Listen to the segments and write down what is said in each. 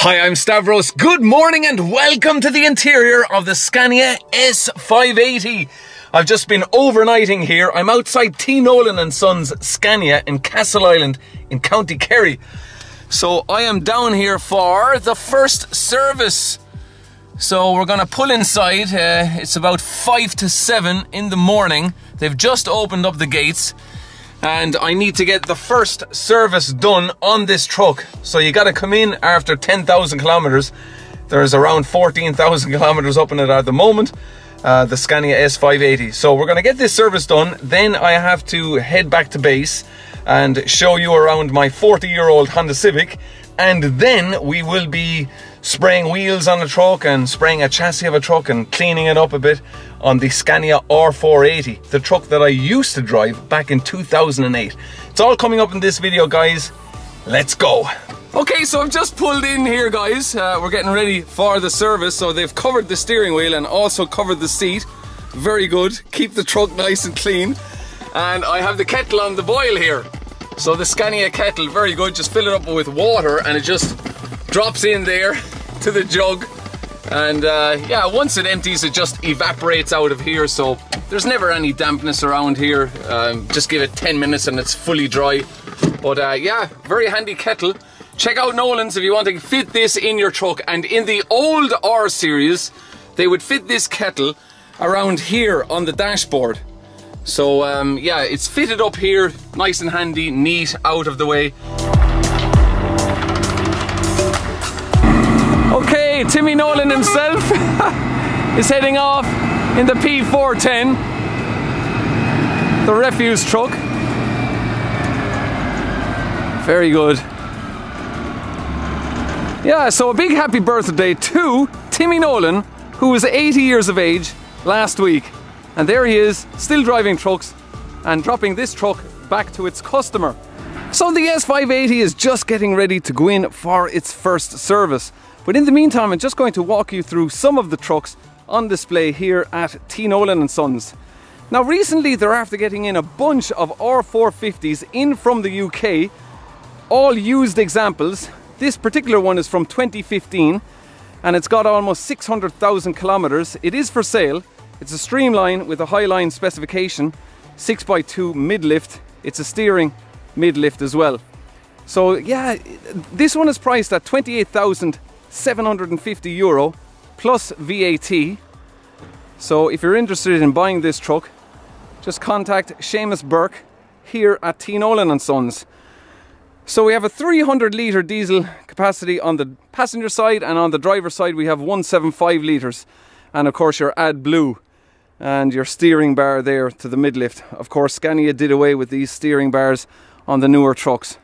Hi, I'm Stavros. Good morning and welcome to the interior of the Scania S580. I've just been overnighting here. I'm outside T. Nolan and Sons Scania in Castleisland in County Kerry. So I am down here for the first service. So we're gonna pull inside. It's about 5 to 7 in the morning. They've just opened up the gates. And I need to get the first service done on this truck. So you gotta come in after 10,000 kilometers. There's around 14,000 kilometers up in it at the moment. The Scania S580. So we're gonna get this service done. Then I have to head back to base and show you around my 40-year-old Honda Civic. And then we will be spraying wheels on the truck and spraying a chassis of a truck and cleaning it up a bit on the Scania R480, the truck that I used to drive back in 2008. It's all coming up in this video, guys. Let's go. Okay, so I've just pulled in here, guys. We're getting ready for the service. So they've covered the steering wheel and also covered the seat. Very good. Keep the truck nice and clean. And I have the kettle on the boil here. So the Scania Kettle, very good. Just fill it up with water and it just drops in there to the jug. And yeah, once it empties, it just evaporates out of here. So there's never any dampness around here. Just give it 10 minutes and it's fully dry. But yeah, very handy kettle. Check out Nolan's if you want to fit this in your truck. And in the old R series, they would fit this kettle around here on the dashboard. So yeah, it's fitted up here, nice and handy, neat, out of the way. Okay, Timmy Nolan himself is heading off in the P410, the refuse truck. Very good. Yeah, so a big happy birthday to Timmy Nolan, who was 80 years of age last week. And there he is, still driving trucks and dropping this truck back to its customer. So the S580 is just getting ready to go in for its first service. But in the meantime, I'm just going to walk you through some of the trucks on display here at T. Nolan and Sons. Now recently they're after getting in a bunch of R450s in from the UK, all used examples. This particular one is from 2015 and it's got almost 600,000 kilometers. It is for sale. It's a streamline with a highline specification, 6x2 mid-lift. It's a steering mid-lift as well. So yeah, this one is priced at €28,750 plus VAT. So if you're interested in buying this truck, just contact Seamus Burke here at T. Nolan and Sons. So we have a 300 litre diesel capacity on the passenger side, and on the driver side we have 175 litres. And of course your AdBlue and your steering bar there to the mid-lift. Of course, Scania did away with these steering bars on the newer trucks.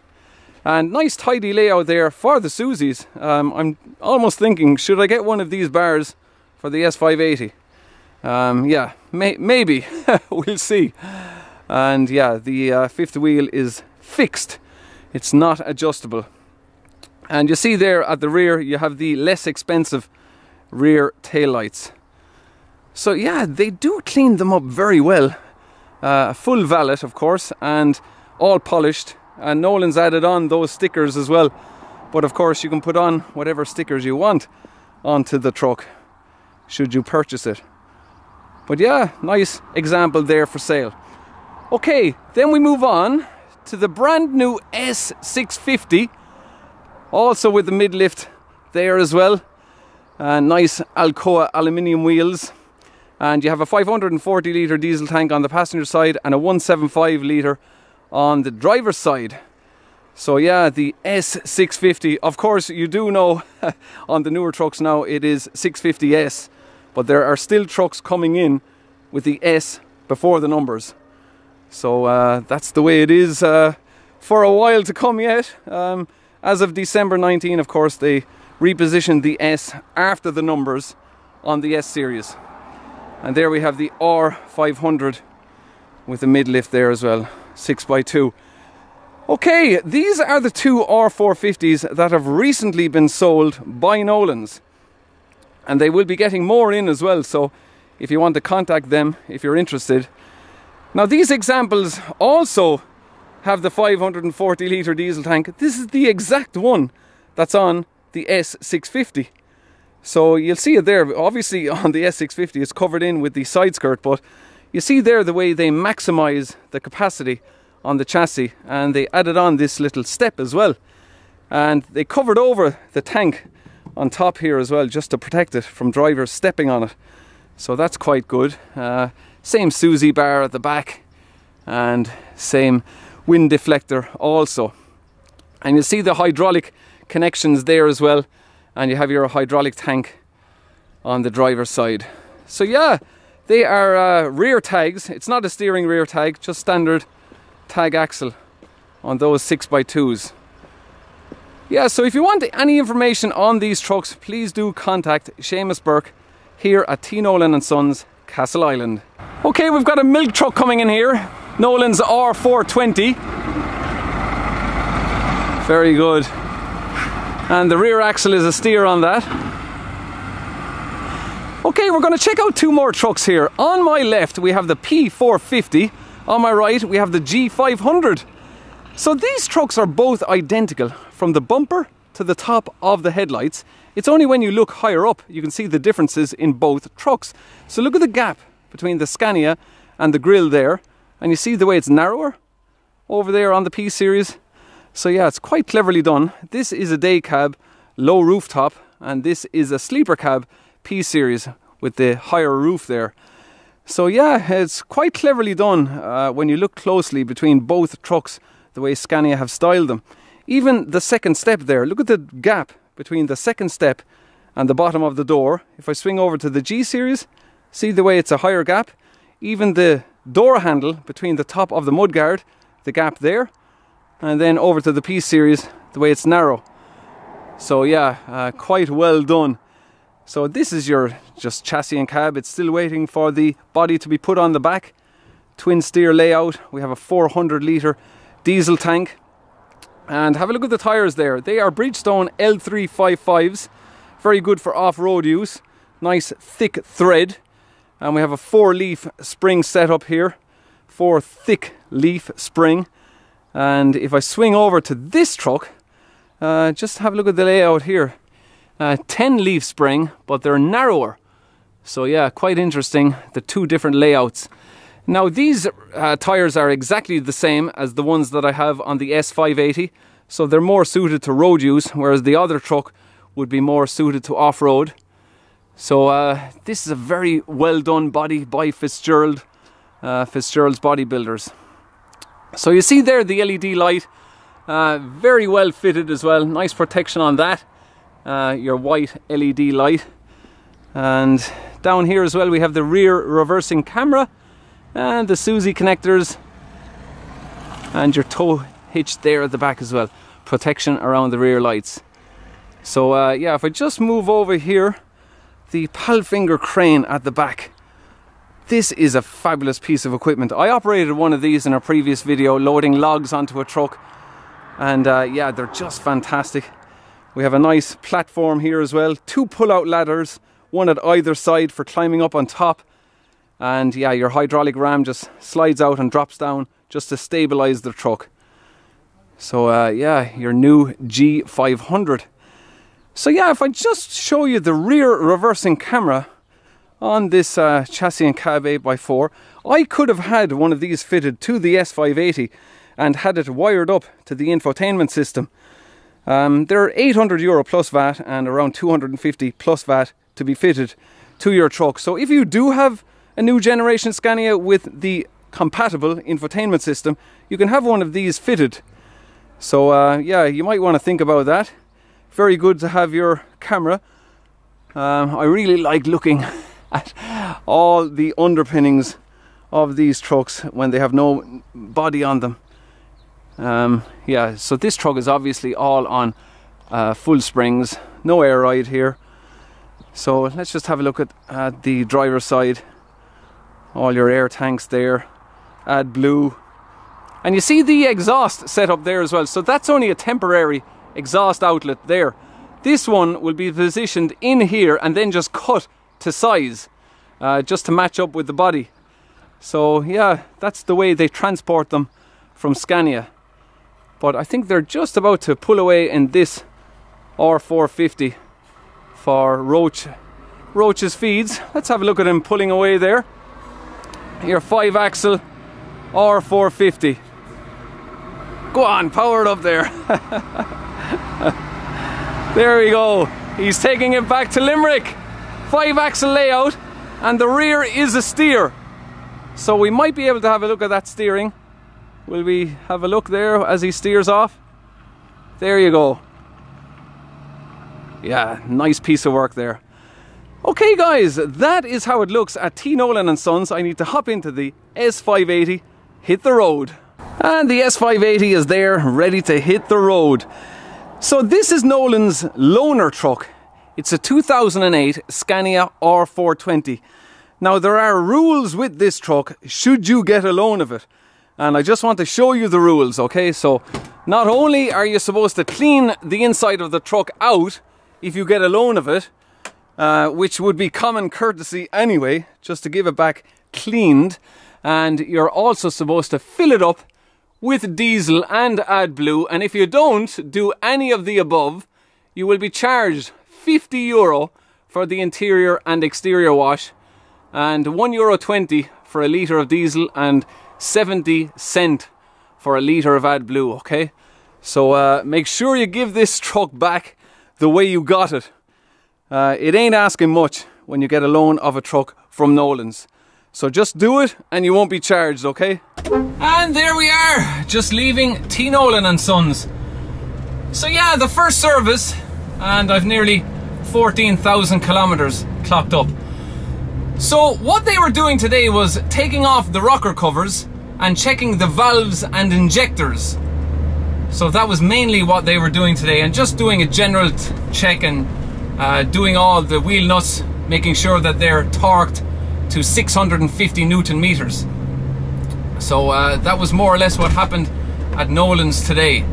And nice tidy layout there for the Suzies. I'm almost thinking, should I get one of these bars for the S580? Yeah, maybe. We'll see. And yeah, the fifth wheel is fixed. It's not adjustable. And you see there at the rear, you have the less expensive rear taillights. So yeah, they do clean them up very well. Full valet, of course, and all polished. And Nolan's added on those stickers as well. But of course, you can put on whatever stickers you want onto the truck, should you purchase it. But yeah, nice example there for sale. Okay, then we move on to the brand new S650. Also with the mid-lift there as well. Nice Alcoa aluminium wheels. And you have a 540 litre diesel tank on the passenger side and a 175 litre on the driver's side. So yeah, the S650, of course you do know on the newer trucks now it is 650S, but there are still trucks coming in with the S before the numbers. So that's the way it is for a while to come yet. As of December 19, of course, they repositioned the S after the numbers on the S series. And there we have the R500 with the mid-lift there as well, 6x2. Okay, these are the two R450s that have recently been sold by Nolan's. And they will be getting more in as well, so if you want to contact them, if you're interested. Now these examples also have the 540 litre diesel tank. This is the exact one that's on the S650. So you'll see it there. Obviously on the S650 it's covered in with the side skirt, but you see there the way they maximize the capacity on the chassis, and they added on this little step as well, and they covered over the tank on top here as well, just to protect it from drivers stepping on it. So that's quite good. Same Susie bar at the back, and same wind deflector also. And you see the hydraulic connections there as well, and you have your hydraulic tank on the driver's side. So yeah, they are rear tags. It's not a steering rear tag, just standard tag axle on those 6x2s. Yeah, so if you want any information on these trucks, please do contact Seamus Burke here at T. Nolan & Sons, Castleisland. Okay, we've got a milk truck coming in here. Nolan's R420. Very good. And the rear axle is a steer on that. Okay, we're going to check out two more trucks here. On my left we have the P450. On my right we have the G500. So these trucks are both identical from the bumper to the top of the headlights. It's only when you look higher up you can see the differences in both trucks. So look at the gap between the Scania and the grille there, and you see the way it's narrower over there on the P series. So yeah, it's quite cleverly done. This is a day cab, low rooftop, and this is a sleeper cab P series with the higher roof there. So yeah, it's quite cleverly done when you look closely between both trucks, the way Scania have styled them. Even the second step there, look at the gap between the second step and the bottom of the door. If I swing over to the G series, see the way it's a higher gap. Even the door handle between the top of the mudguard, the gap there, and then over to the P series, the way it's narrow. So yeah, quite well done. So this is your just chassis and cab. It's still waiting for the body to be put on the back. Twin steer layout. We have a 400 litre diesel tank. And have a look at the tyres there. They are Bridgestone L355s. Very good for off-road use. Nice thick thread. And we have a 4-leaf spring setup here. 4 thick leaf spring. And if I swing over to this truck, just have a look at the layout here. 10-leaf spring, but they're narrower. So yeah, quite interesting, the two different layouts. Now these tyres are exactly the same as the ones that I have on the S580. So they're more suited to road use, whereas the other truck would be more suited to off-road. So this is a very well done body by Fitzgerald, Fitzgerald's Bodybuilders. So you see there the LED light, very well fitted as well, nice protection on that. Your white LED light, and down here as well we have the rear reversing camera and the Susie connectors, and your tow hitch there at the back as well, protection around the rear lights. So yeah, if I just move over here, the Palfinger Crane at the back. This is a fabulous piece of equipment. I operated one of these in a previous video, loading logs onto a truck, and yeah, they're just fantastic. We have a nice platform here as well, 2 pull-out ladders, one at either side for climbing up on top. And yeah, your hydraulic ram just slides out and drops down just to stabilize the truck. So yeah, your new G500. So yeah, if I just show you the rear reversing camera on this chassis and cab 8x4, I could have had one of these fitted to the S580 and had it wired up to the infotainment system. They're €800 plus VAT and around 250 plus VAT to be fitted to your truck. So if you do have a new generation Scania with the compatible infotainment system, you can have one of these fitted. So yeah, you might want to think about that. Very good to have your camera. I really like looking at all the underpinnings of these trucks when they have no body on them. Yeah, so this truck is obviously all on full springs, no air ride here. So let's just have a look at the driver's side. All your air tanks there, AdBlue. And you see the exhaust set up there as well. So that's only a temporary exhaust outlet there. This one will be positioned in here and then just cut to size, just to match up with the body. So yeah, that's the way they transport them from Scania. But I think they're just about to pull away in this R450 for Roach's feeds. Let's have a look at him pulling away there. Your 5-axle R450. Go on, power it up there. There we go. He's taking it back to Limerick. 5-axle layout, and the rear is a steer. So we might be able to have a look at that steering. Will we have a look there as he steers off? There you go. Yeah, nice piece of work there. Okay guys, that is how it looks at T. Nolan and Sons. I need to hop into the S580, hit the road. And the S580 is there, ready to hit the road. So this is Nolan's loaner truck. It's a 2008 Scania R420. Now there are rules with this truck should you get a loan of it. And I just want to show you the rules, okay? So not only are you supposed to clean the inside of the truck out if you get a loan of it, which would be common courtesy anyway, just to give it back cleaned, and you're also supposed to fill it up with diesel and AdBlue, and if you don't do any of the above, you will be charged €50 for the interior and exterior wash, and €1.20 for a litre of diesel, and 70 cents for a litre of AdBlue, okay? So make sure you give this truck back the way you got it. It ain't asking much when you get a loan of a truck from Nolan's. So just do it and you won't be charged, okay? And there we are, just leaving T. Nolan and Sons. So yeah, the first service, and I've nearly 14,000 kilometers clocked up. So what they were doing today was taking off the rocker covers and checking the valves and injectors. So that was mainly what they were doing today, and just doing a general check and doing all the wheel nuts, making sure that they're torqued to 650 Newton meters. So that was more or less what happened at Nolan's today.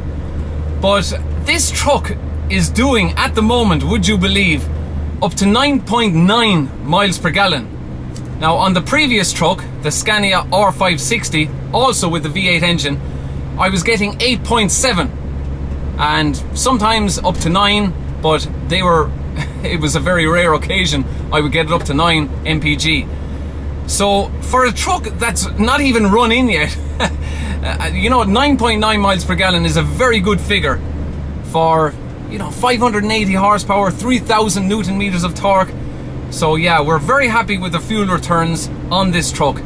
But this truck is doing, at the moment, would you believe, up to 9.9 miles per gallon. Now on the previous truck, the Scania R560, also with the V8 engine, I was getting 8.7 and sometimes up to 9, but they were it was a very rare occasion I would get it up to 9 mpg. So for a truck that's not even run in yet, you know, 9.9 miles per gallon is a very good figure for, you know, 580 horsepower, 3,000 Newton meters of torque. So yeah, we're very happy with the fuel returns on this truck.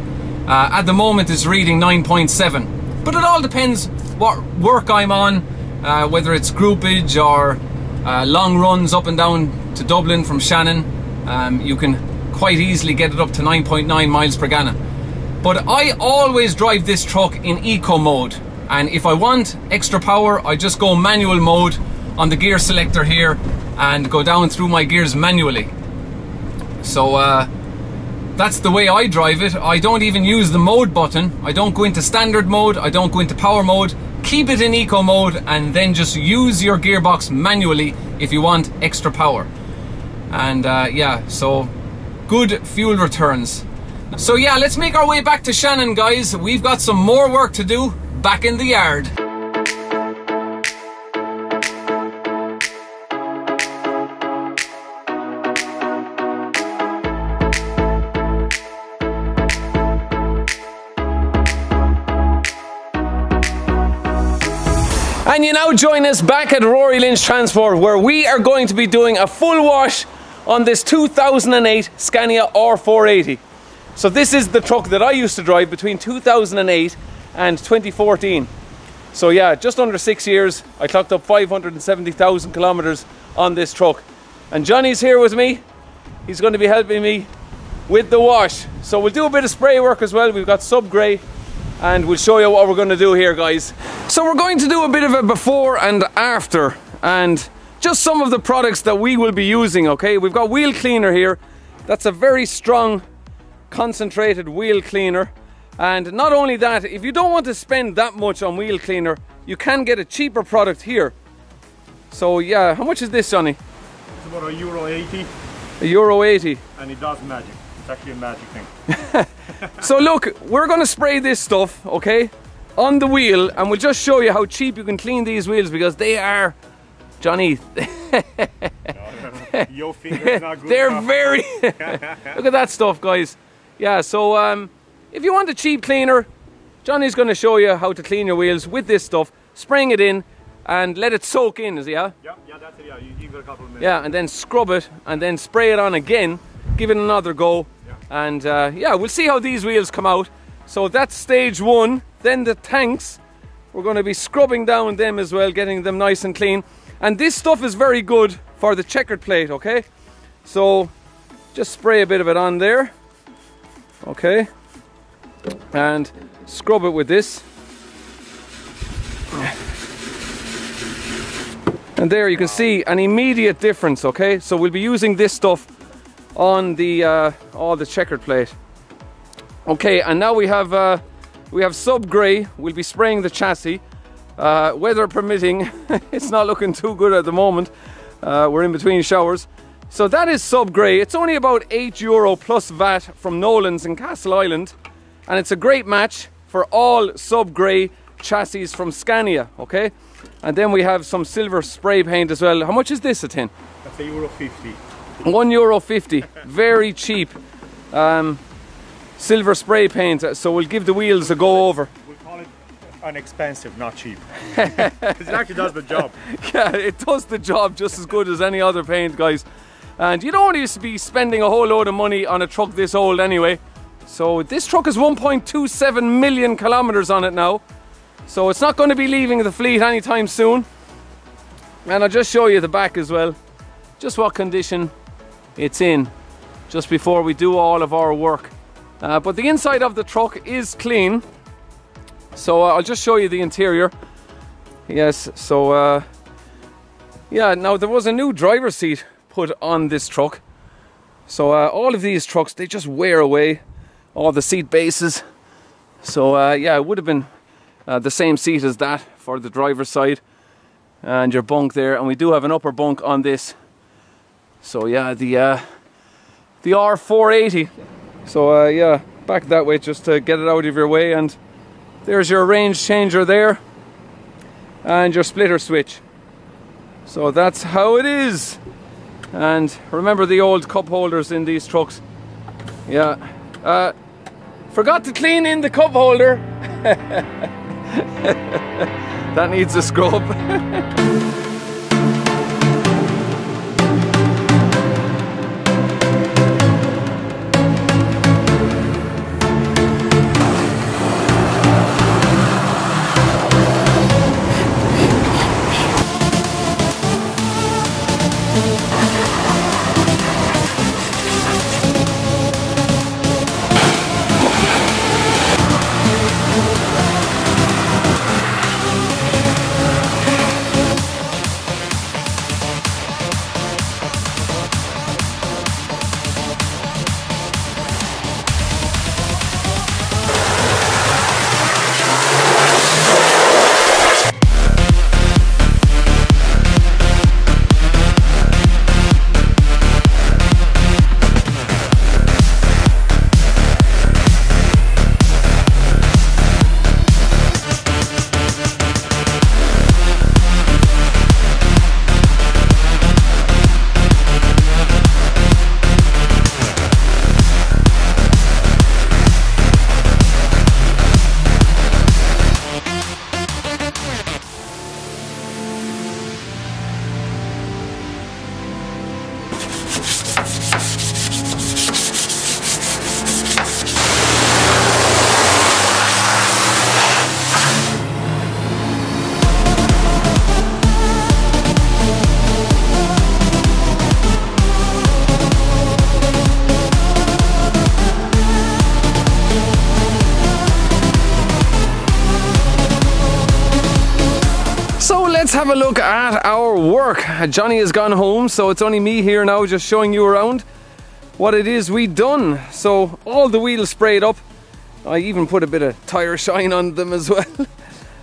At the moment it's reading 9.7, but it all depends what work I'm on, whether it's groupage or long runs up and down to Dublin from Shannon. You can quite easily get it up to 9.9 miles per gallon. But I always drive this truck in eco mode, and if I want extra power I just go manual mode on the gear selector here and go down through my gears manually. So that's the way I drive it. I don't even use the mode button. I don't go into standard mode, I don't go into power mode. Keep it in eco mode and then just use your gearbox manually if you want extra power. And yeah, so good fuel returns. So yeah, let's make our way back to Shannon, guys. We've got some more work to do back in the yard. And you now join us back at Rory Lynch Transport, where we are going to be doing a full wash on this 2008 Scania R480. So this is the truck that I used to drive between 2008 and 2014. So yeah, just under 6 years, I clocked up 570,000 kilometers on this truck. And Johnny's here with me. He's going to be helping me with the wash. So we'll do a bit of spray work as well. We've got sub grey, and we'll show you what we're going to do here, guys. So we're going to do a bit of a before and after, and just some of the products that we will be using, okay? We've got wheel cleaner here. That's a very strong, concentrated wheel cleaner. And not only that, if you don't want to spend that much on wheel cleaner, you can get a cheaper product here. So yeah, how much is this, Johnny? It's about €1.80. €1.80. And it does magic. It's actually a magic thing. So look, we're going to spray this stuff, okay, on the wheel, and we'll just show you how cheap you can clean these wheels, because they are Johnny, Your finger's not good they're enough. very... Look at that stuff, guys. Yeah, so if you want a cheap cleaner, Johnny's going to show you how to clean your wheels with this stuff, spraying it in and let it soak in, is it, yeah? Yeah, that's it, yeah. You give it a couple of minutes. Yeah, and then scrub it and then spray it on again, give it another go. Yeah. And yeah, we'll see how these wheels come out. So that's stage one. Then the tanks, we're going to be scrubbing down them as well, getting them nice and clean. And this stuff is very good for the checkered plate, okay? So just spray a bit of it on there, okay? And scrub it with this. And there you can see an immediate difference, okay? So we'll be using this stuff on the all the checkered plate. Okay, and now we have sub grey. We'll be spraying the chassis. Weather permitting, it's not looking too good at the moment. We're in between showers. So that is sub grey. It's only about €8 plus VAT from Nolan's in Castleisland. And it's a great match for all sub grey chassis from Scania, okay? And then we have some silver spray paint as well. How much is this a tin? That's €1.50. €1.50. Very cheap. Silver spray paint. So we'll give the wheels a go over. We'll call it inexpensive, not cheap. It actually does the job. Yeah, it does the job just as good as any other paint, guys. And you don't want to be spending a whole load of money on a truck this old anyway. So this truck has 1.27 million kilometers on it now. So it's not going to be leaving the fleet anytime soon. And I'll just show you the back as well. Just what condition it's in. Just before we do all of our work. But the inside of the truck is clean. So I'll just show you the interior. Yes, so yeah, now there was a new driver's seat put on this truck. So all of these trucks, they just wear away all the seat bases. So yeah, it would have been the same seat as that for the driver's side. And your bunk there, and we do have an upper bunk on this. So yeah, the R480. So yeah, back that way just to get it out of your way. And there's your range changer there. And your splitter switch. So that's how it is. And remember the old cup holders in these trucks. Yeah. Forgot to clean in the cup holder. That needs a scrub. Let's have a look at our work. Johnny has gone home, so it's only me here now just showing you around what it is we've done. So all the wheels sprayed up. I even put a bit of tyre shine on them as well.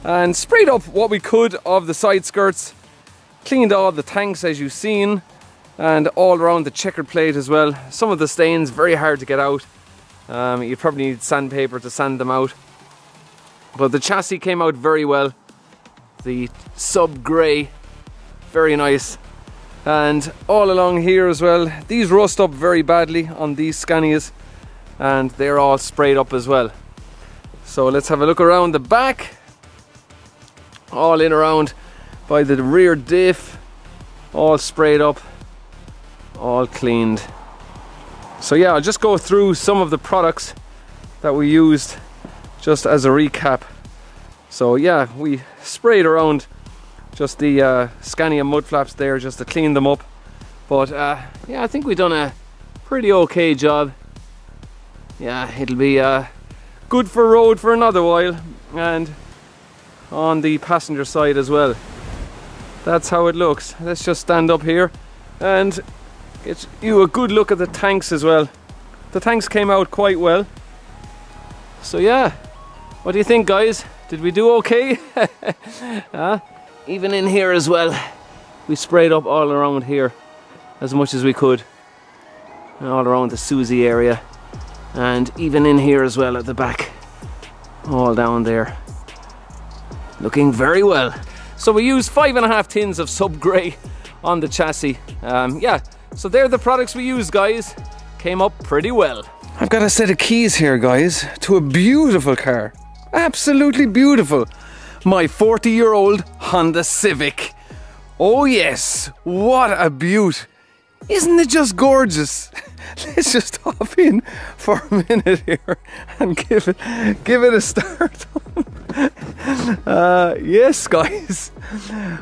And sprayed up what we could of the side skirts. Cleaned all the tanks as you've seen. And all around the checkered plate as well. Some of the stains, very hard to get out. You probably need sandpaper to sand them out. But the chassis came out very well. The sub grey, very nice. And all along here as well, these rust up very badly on these Scanias, and they're all sprayed up as well. So let's have a look around the back. All in around by the rear diff, all sprayed up, all cleaned. So yeah, I'll just go through some of the products that we used just as a recap. So yeah, we sprayed around just the Scania mud flaps there just to clean them up. But yeah, I think we've done a pretty okay job. Yeah, it'll be good for road for another while, and on the passenger side as well. That's how it looks. Let's just stand up here and get you a good look at the tanks as well. The tanks came out quite well. So yeah, what do you think, guys? Did we do okay? Even in here as well, we sprayed up all around here as much as we could, and all around the Susie area, and even in here as well at the back, all down there, looking very well. So we used 5.5 tins of sub grey on the chassis. Yeah, so they're the products we used, guys. Came up pretty well. I've got a set of keys here, guys, to a beautiful car. Absolutely beautiful. My 40-year-old Honda Civic. Oh yes, what a beaut. Isn't it just gorgeous? Let's just hop in for a minute here and give it a start. Yes, guys,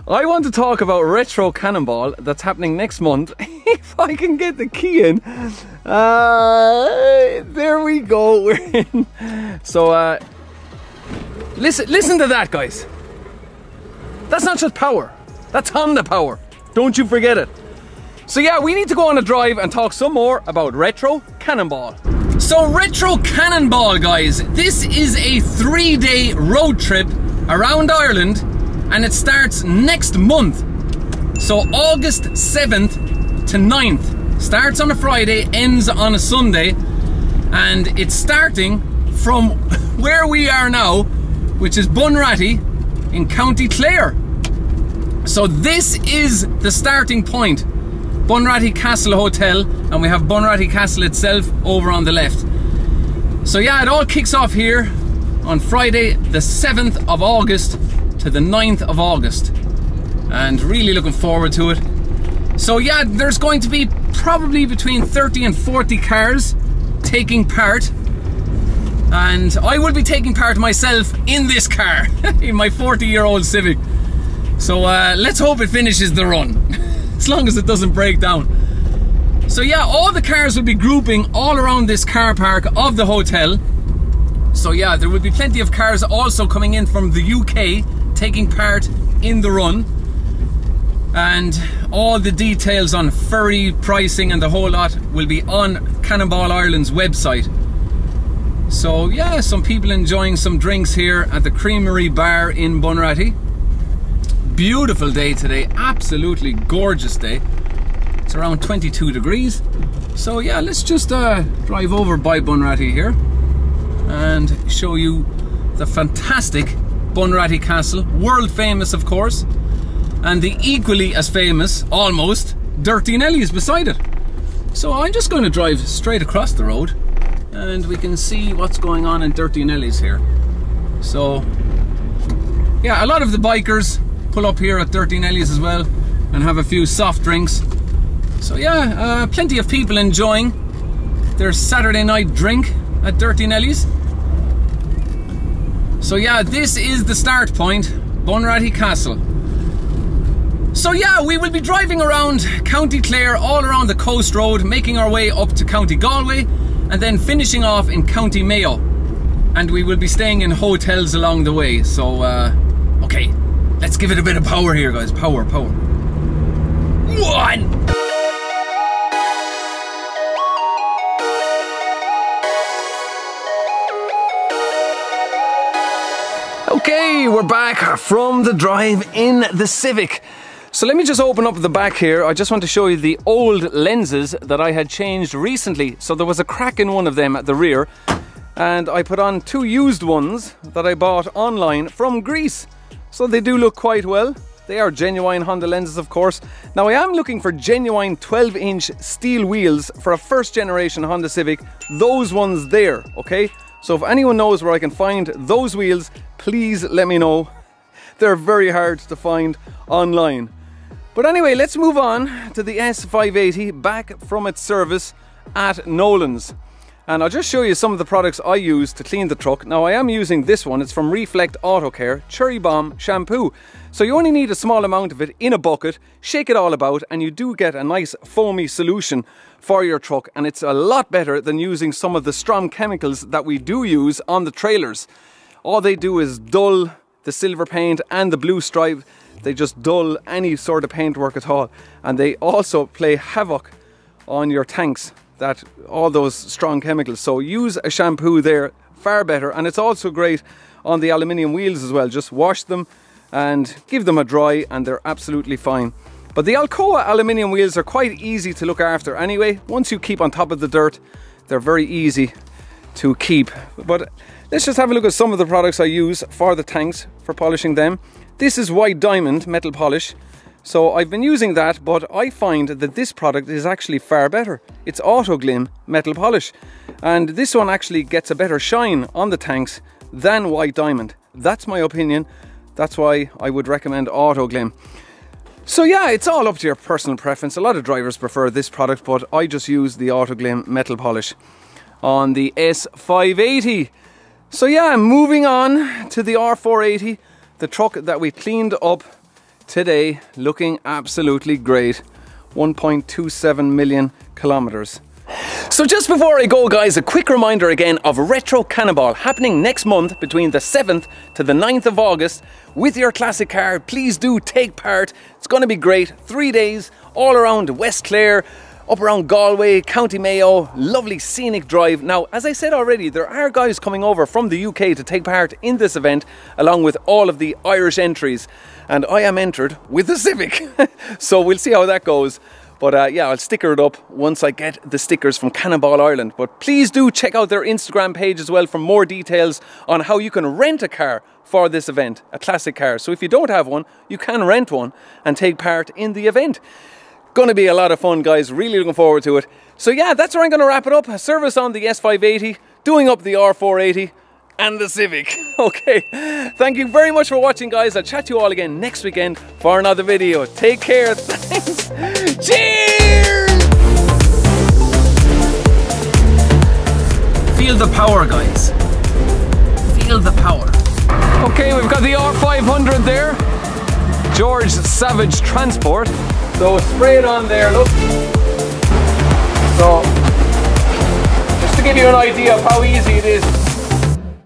I want to talk about Retro Cannonball that's happening next month. If I can get the key in. There we go, we're in. So listen to that, guys. That's not just power, that's Honda power. Don't you forget it. So yeah, we need to go on a drive and talk some more about Retro Cannonball. So Retro Cannonball, guys, this is a 3-day road trip around Ireland, and it starts next month. So August 7th to 9th. Starts on a Friday, ends on a Sunday, and it's starting from where we are now, which is Bunratty in County Clare. So this is the starting point. Bunratty Castle Hotel, and we have Bunratty Castle itself over on the left. So yeah, it all kicks off here on Friday the 7th of August to the 9th of August, and really looking forward to it. So yeah, there's going to be probably between 30 and 40 cars taking part, and I will be taking part myself in this car, in my 40-year-old Civic. So let's hope it finishes the run. As long as it doesn't break down. So yeah, all the cars will be grouping all around this car park of the hotel. So yeah, there will be plenty of cars also coming in from the UK taking part in the run, and all the details on ferry pricing and the whole lot will be on Cannonball Ireland's website. So yeah, some people enjoying some drinks here at the Creamery Bar in Bunratty. Beautiful day today, absolutely gorgeous day. It's around 22 degrees. So yeah, let's just drive over by Bunratty here and show you the fantastic Bunratty Castle, world famous of course, and the equally as famous, almost, Dirty Nellies beside it. So I'm just going to drive straight across the road and we can see what's going on in Dirty Nellies here. So yeah, a lot of the bikers pull up here at Dirty Nellies as well and have a few soft drinks. So yeah, plenty of people enjoying their Saturday night drink at Dirty Nellies. So yeah, this is the start point, Bunratty Castle. So yeah, we will be driving around County Clare, all around the coast road, making our way up to County Galway, and then finishing off in County Mayo. And we will be staying in hotels along the way. So okay, let's give it a bit of power here, guys. Power, power. One! Okay, we're back from the drive in the Civic. So let me just open up the back here. I just want to show you the old lenses that I had changed recently. So there was a crack in one of them at the rear, and I put on 2 used ones that I bought online from Greece. So they do look quite well. They are genuine Honda lenses, of course. Now I am looking for genuine 12-inch steel wheels for a first generation Honda Civic. Those ones there, okay? So if anyone knows where I can find those wheels, please let me know. They're very hard to find online. But anyway, let's move on to the S580 back from its service at Nolan's. And I'll just show you some of the products I use to clean the truck. Now I am using this one, it's from Reflect Auto Care Cherry Bomb Shampoo. So you only need a small amount of it in a bucket, shake it all about, and you do get a nice foamy solution for your truck. And it's a lot better than using some of the strong chemicals that we do use on the trailers. All they do is dull the silver paint and the blue stripe. They just dull any sort of paintwork at all. And they also play havoc on your tanks, that all those strong chemicals. So use a shampoo there, far better. And it's also great on the aluminium wheels as well. Just wash them and give them a dry and they're absolutely fine. But the Alcoa aluminium wheels are quite easy to look after anyway. Once you keep on top of the dirt, they're very easy to keep. But let's just have a look at some of the products I use for the tanks, for polishing them. This is white diamond metal polish. So I've been using that, but I find that this product is actually far better. It's Auto Glim metal polish. And this one actually gets a better shine on the tanks than white diamond. That's my opinion. That's why I would recommend Auto Glim. So yeah, it's all up to your personal preference. A lot of drivers prefer this product, but I just use the Auto Glim metal polish on the S580. So yeah, moving on to the R480, the truck that we cleaned up today, looking absolutely great. 1.27 million kilometers. So just before I go guys, a quick reminder again of Retro Cannonball happening next month between the 7th to the 9th of August. With your classic car, please do take part. It's going to be great. 3 days all around West Clare, up around Galway, County Mayo, lovely scenic drive. Now, as I said already, there are guys coming over from the UK to take part in this event, along with all of the Irish entries. And I am entered with the Civic. So we'll see how that goes. But yeah, I'll sticker it up once I get the stickers from Cannonball Ireland. But please do check out their Instagram page as well for more details on how you can rent a car for this event, a classic car. So if you don't have one, you can rent one and take part in the event. Gonna be a lot of fun, guys. Really looking forward to it. So yeah, that's where I'm gonna wrap it up. A service on the S580, doing up the R480 and the Civic. Okay, thank you very much for watching, guys. I'll chat to you all again next weekend for another video. Take care. Thanks. Cheers! Feel the power, guys. Feel the power. Okay, we've got the R500 there. George Savage Transport. So spray it on there, look. So, just to give you an idea of how easy it is.